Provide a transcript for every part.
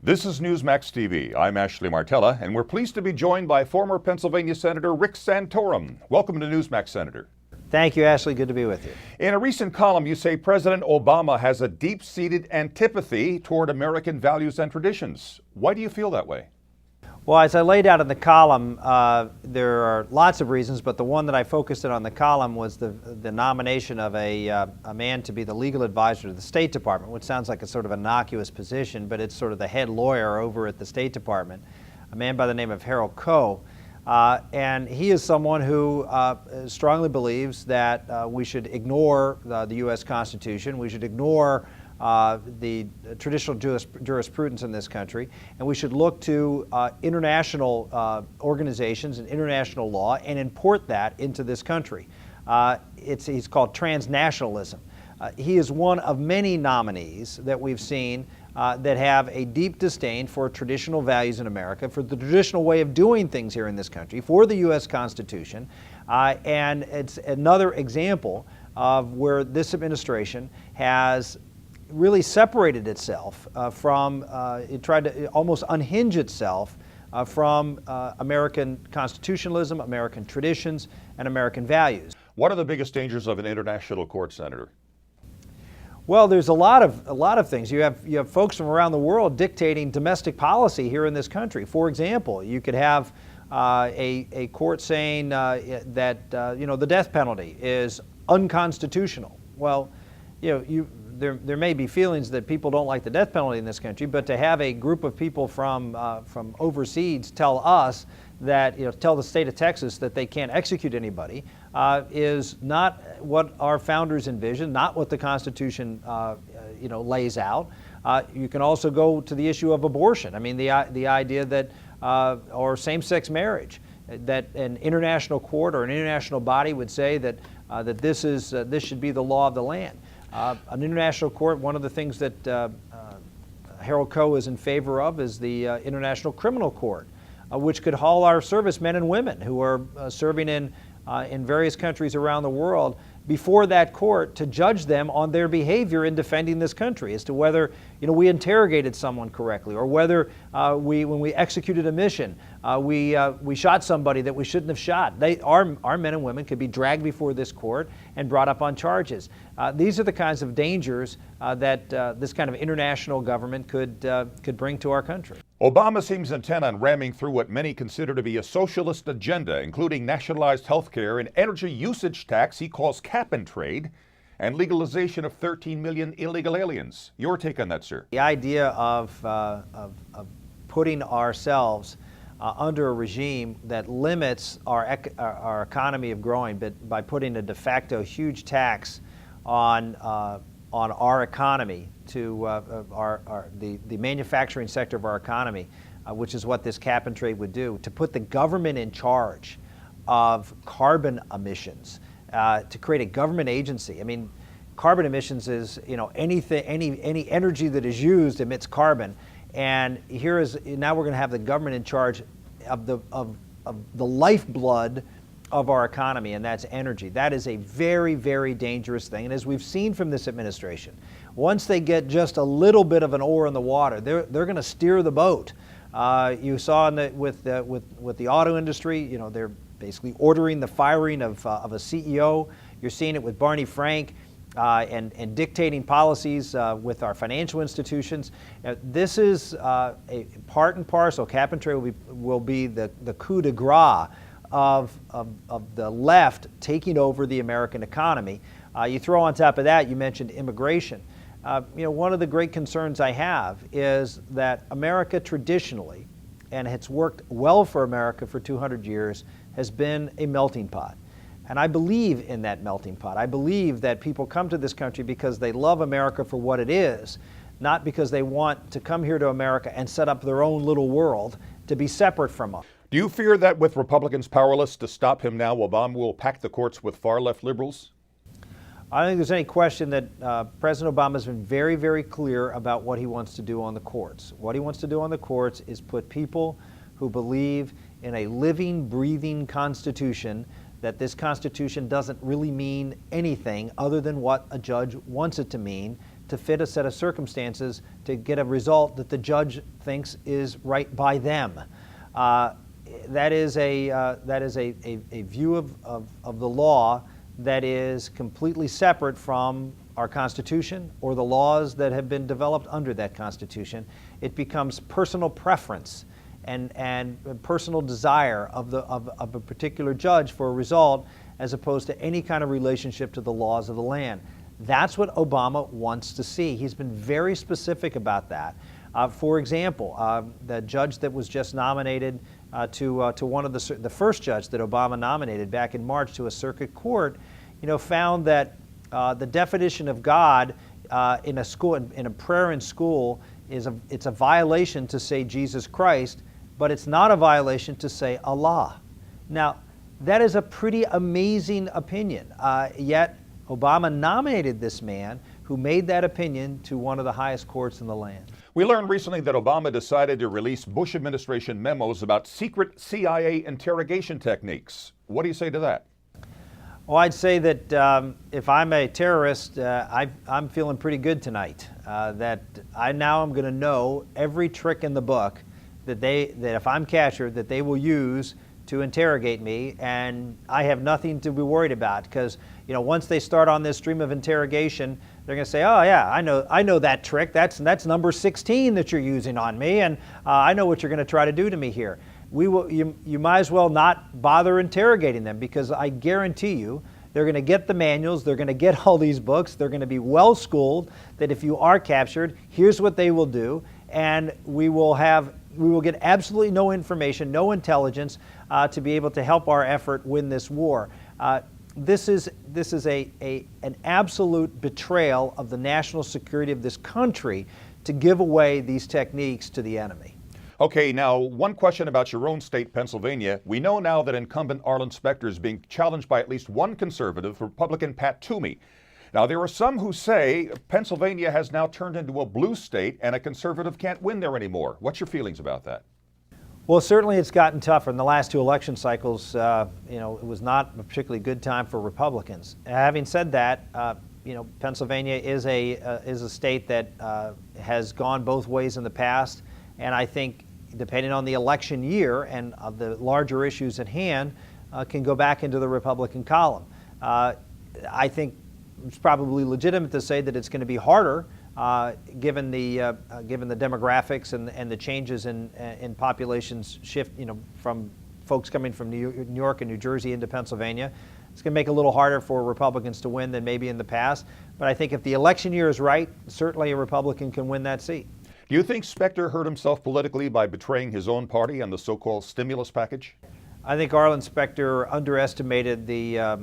This is Newsmax TV. I'm Ashley Martella, and we're pleased to be joined by former Pennsylvania Senator Rick Santorum. Welcome to Newsmax, Senator. Thank you, Ashley. Good to be with you. In a recent column, you say President Obama has a deep-seated antipathy toward American values and traditions. Why do you feel that way? Well, as I laid out in the column, there are lots of reasons, but the one that I focused on the column was the nomination of a man to be the legal advisor to the State Department, which sounds like a sort of innocuous position, but it's sort of the head lawyer over at the State Department, a man by the name of Harold Koh. And he is someone who strongly believes that we should ignore the U.S. Constitution, we should ignore the traditional jurisprudence in this country, and we should look to international organizations and international law and import that into this country. He's called transnationalism. He is one of many nominees that we've seen that have a deep disdain for traditional values in America, for the traditional way of doing things here in this country, for the U.S. Constitution, and it's another example of where this administration has really separated itself it tried to almost unhinge itself from American constitutionalism, American traditions, and American values. What are the biggest dangers of an international court, Senator? Well, there's a lot of things. You have folks from around the world dictating domestic policy here in this country. For example, you could have a court saying that the death penalty is unconstitutional. Well, there may be feelings that people don't like the death penalty in this country, but to have a group of people from overseas tell us that, tell the state of Texas that they can't execute anybody is not what our founders envisioned, not what the Constitution lays out. You can also go to the issue of abortion. I mean, the idea that or same-sex marriage, that an international court or an international body would say that that this should be the law of the land. An international court, one of the things that Harold Koh is in favor of is the International Criminal Court, which could haul our servicemen and women who are serving in various countries around the world before that court to judge them on their behavior in defending this country, as to whether we interrogated someone correctly, or whether when we executed a mission we shot somebody that we shouldn't have shot. Our men and women could be dragged before this court and brought up on charges. These are the kinds of dangers that this kind of international government could bring to our country. Obama seems intent on ramming through what many consider to be a socialist agenda, including nationalized health care, an energy usage tax he calls cap and trade, and legalization of 13 million illegal aliens. Your take on that, sir? The idea of putting ourselves under a regime that limits our economy of growing, but by putting a de facto huge tax on our economy, to the manufacturing sector of our economy, which is what this cap and trade would do, to put the government in charge of carbon emissions, to create a government agency. I mean, carbon emissions is any energy that is used emits carbon, and now we're going to have the government in charge of the lifeblood of our economy, and that's energy. That is a very, very dangerous thing. And as we've seen from this administration, once they get just a little bit of an oar in the water, they're going to steer the boat. You saw with the auto industry, they're basically ordering the firing of a CEO. You're seeing it with Barney Frank and dictating policies with our financial institutions. This is a part and parcel. Cap and trade will be the coup de grace of the left taking over the American economy. You throw on top of that, you mentioned immigration. One of the great concerns I have is that America traditionally, and it's worked well for America for 200 years, has been a melting pot. And I believe in that melting pot. I believe that people come to this country because they love America for what it is, not because they want to come here to America and set up their own little world to be separate from us. Do you fear that with Republicans powerless to stop him now, Obama will pack the courts with far-left liberals? I don't think there's any question that President Obama has been very, very clear about what he wants to do on the courts. What he wants to do on the courts is put people who believe in a living, breathing Constitution, that this Constitution doesn't really mean anything other than what a judge wants it to mean, to fit a set of circumstances to get a result that the judge thinks is right by them. That is a view of the law that is completely separate from our Constitution or the laws that have been developed under that Constitution. It becomes personal preference and personal desire of a particular judge for a result, as opposed to any kind of relationship to the laws of the land. That's what Obama wants to see. He's been very specific about that. For example, the judge that was just nominated to one of the first judge that Obama nominated back in March to a circuit court, found that the definition of God in a school, in a prayer in school, it's a violation to say Jesus Christ, but it's not a violation to say Allah. Now, that is a pretty amazing opinion. Yet Obama nominated this man who made that opinion to one of the highest courts in the land. We learned recently that Obama decided to release Bush administration memos about secret CIA interrogation techniques. What do you say to that? Well, I'd say that if I'm a terrorist, I'm feeling pretty good tonight. That I now am going to know every trick in the book that if I'm captured, that they will use to interrogate me, and I have nothing to be worried about, because once they start on this stream of interrogation, they're going to say, "Oh yeah, I know that trick. That's number 16 that you're using on me, and I know what you're going to try to do to me here." You might as well not bother interrogating them, because I guarantee you they're going to get the manuals, they're going to get all these books, they're going to be well schooled that if you are captured, here's what they will do, and we will get absolutely no information, no intelligence to be able to help our effort win this war. This is an absolute betrayal of the national security of this country to give away these techniques to the enemy. Okay, now one question about your own state, Pennsylvania. We know now that incumbent Arlen Specter is being challenged by at least one conservative, Republican Pat Toomey. Now, there are some who say Pennsylvania has now turned into a blue state and a conservative can't win there anymore. What's your feelings about that? Well, certainly it's gotten tougher. In the last two election cycles, it was not a particularly good time for Republicans. Having said that, Pennsylvania is a state that has gone both ways in the past, and I think depending on the election year and the larger issues at hand, can go back into the Republican column. I think it's probably legitimate to say that it's going to be harder given the demographics and the changes in populations shift, from folks coming from New York and New Jersey into Pennsylvania. It's going to make it a little harder for Republicans to win than maybe in the past. But I think if the election year is right, certainly a Republican can win that seat. Do you think Specter hurt himself politically by betraying his own party on the so-called stimulus package? I think Arlen Specter underestimated the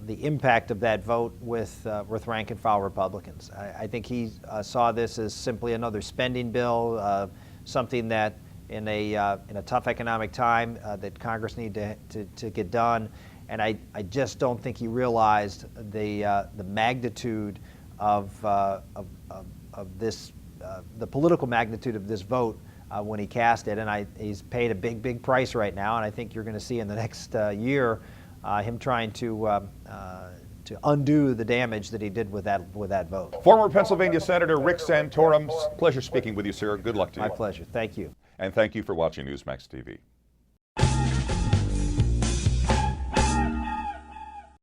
impact of that vote with rank-and-file Republicans. I think he saw this as simply another spending bill, something that in a tough economic time that Congress needed to get done, and I just don't think he realized the magnitude of this, the political magnitude of this vote. When he cast it, and he's paid a big price right now, and I think you're going to see in the next year him trying to undo the damage that he did with that vote. Former Pennsylvania Senator Rick Santorum, pleasure speaking with you, sir. Good luck to you. My pleasure. Thank you. And thank you for watching Newsmax TV.